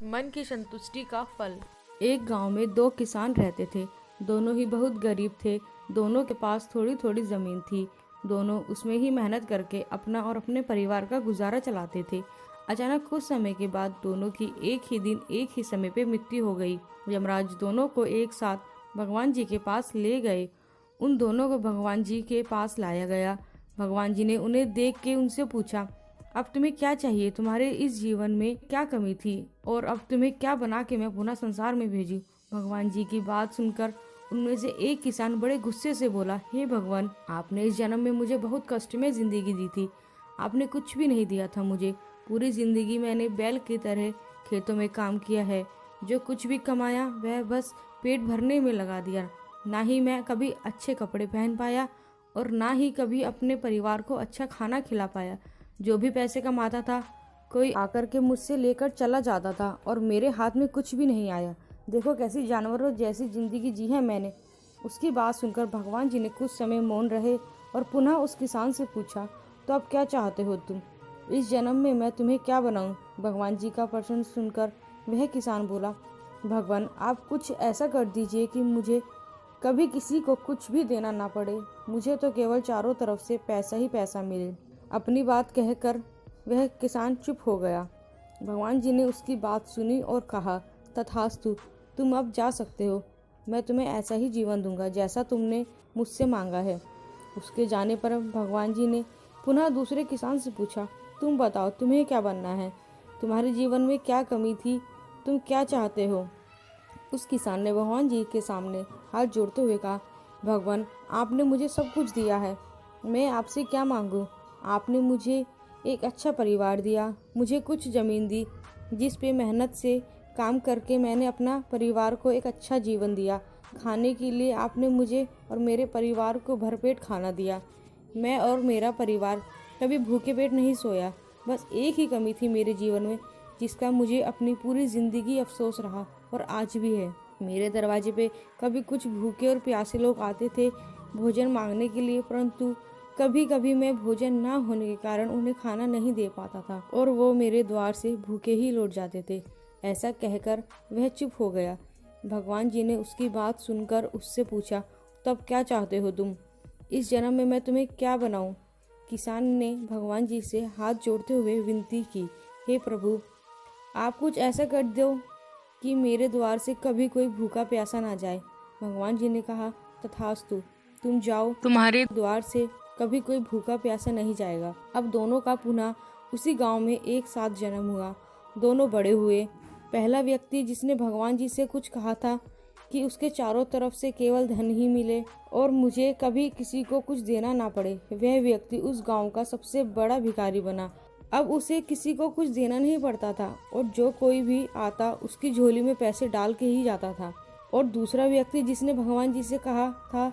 मन की संतुष्टि का फल। एक गांव में दो किसान रहते थे। दोनों ही बहुत गरीब थे। दोनों के पास थोड़ी थोड़ी जमीन थी। दोनों उसमें ही मेहनत करके अपना और अपने परिवार का गुजारा चलाते थे। अचानक कुछ समय के बाद दोनों की एक ही दिन एक ही समय पे मृत्यु हो गई। यमराज दोनों को एक साथ भगवान जी के पास ले गए। उन दोनों को भगवान जी के पास लाया गया। भगवान जी ने उन्हें देख के उनसे पूछा, अब तुम्हें क्या चाहिए? तुम्हारे इस जीवन में क्या कमी थी और अब तुम्हें क्या बना के मैं पुनः संसार में भेजूं? भगवान जी की बात सुनकर उनमें से एक किसान बड़े गुस्से से बोला, हे भगवान, आपने इस जन्म में मुझे बहुत कष्ट में जिंदगी दी थी। आपने कुछ भी नहीं दिया था मुझे। पूरी जिंदगी मैंने बैल की तरह खेतों में काम किया है। जो कुछ भी कमाया वह बस पेट भरने में लगा दिया। ना ही मैं कभी अच्छे कपड़े पहन पाया और ना ही कभी अपने परिवार को अच्छा खाना खिला पाया। जो भी पैसे कमाता था कोई आकर के मुझसे लेकर चला जाता था और मेरे हाथ में कुछ भी नहीं आया। देखो कैसी जानवरों जैसी जिंदगी जी है मैंने। उसकी बात सुनकर भगवान जी ने कुछ समय मौन रहे और पुनः उस किसान से पूछा, तो अब क्या चाहते हो तुम? इस जन्म में मैं तुम्हें क्या बनाऊं? भगवान जी का प्रश्न सुनकर वह किसान बोला, भगवान, आप कुछ ऐसा कर दीजिए कि मुझे कभी किसी को कुछ भी देना ना पड़े। मुझे तो केवल चारों तरफ से पैसा ही पैसा मिले। अपनी बात कहकर वह किसान चुप हो गया। भगवान जी ने उसकी बात सुनी और कहा, तथास्तु, तुम अब जा सकते हो। मैं तुम्हें ऐसा ही जीवन दूंगा जैसा तुमने मुझसे मांगा है। उसके जाने पर भगवान जी ने पुनः दूसरे किसान से पूछा, तुम बताओ, तुम्हें क्या बनना है? तुम्हारे जीवन में क्या कमी थी? तुम क्या चाहते हो? उस किसान ने भगवान जी के सामने हाथ जोड़ते हुए कहा, भगवान, आपने मुझे सब कुछ दिया है। मैं आपसे क्या मांगूं? आपने मुझे एक अच्छा परिवार दिया, मुझे कुछ ज़मीन दी जिस पे मेहनत से काम करके मैंने अपना परिवार को एक अच्छा जीवन दिया। खाने के लिए आपने मुझे और मेरे परिवार को भरपेट खाना दिया। मैं और मेरा परिवार कभी भूखे पेट नहीं सोया। बस एक ही कमी थी मेरे जीवन में जिसका मुझे अपनी पूरी ज़िंदगी अफसोस रहा और आज भी है। मेरे दरवाजे पे कभी कुछ भूखे और प्यासे लोग आते थे भोजन मांगने के लिए, परंतु कभी कभी मैं भोजन ना होने के कारण उन्हें खाना नहीं दे पाता था और वो मेरे द्वार से भूखे ही लौट जाते थे। ऐसा कहकर वह चुप हो गया। भगवान जी ने उसकी बात सुनकर उससे पूछा, तब क्या चाहते हो तुम? इस जन्म में मैं तुम्हें क्या बनाऊं? किसान ने भगवान जी से हाथ जोड़ते हुए विनती की, हे प्रभु, आप कुछ ऐसा कर दो कि मेरे द्वार से कभी कोई भूखा प्यासा ना जाए। भगवान जी ने कहा, तथास्तु, तुम जाओ, तुम्हारे द्वार से कभी कोई भूखा प्यासा नहीं जाएगा। अब दोनों का पुनः उसी गांव में एक साथ जन्म हुआ। दोनों बड़े हुए। पहला व्यक्ति जिसने भगवान जी से कुछ कहा था कि उसके चारों तरफ से केवल धन ही मिले और मुझे कभी किसी को कुछ देना ना पड़े, वह व्यक्ति उस गांव का सबसे बड़ा भिखारी बना। अब उसे किसी को कुछ देना नहीं पड़ता था और जो कोई भी आता उसकी झोली में पैसे डाल के ही जाता था। और दूसरा व्यक्ति जिसने भगवान जी से कहा था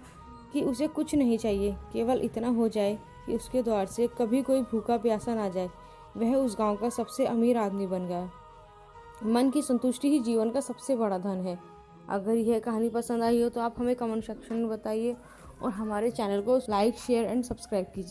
कि उसे कुछ नहीं चाहिए, केवल इतना हो जाए कि उसके द्वार से कभी कोई भूखा प्यासा ना जाए, वह उस गांव का सबसे अमीर आदमी बन गया। मन की संतुष्टि ही जीवन का सबसे बड़ा धन है। अगर यह कहानी पसंद आई हो तो आप हमें कमेंट सेक्शन में बताइए और हमारे चैनल को लाइक, शेयर एंड सब्सक्राइब कीजिए।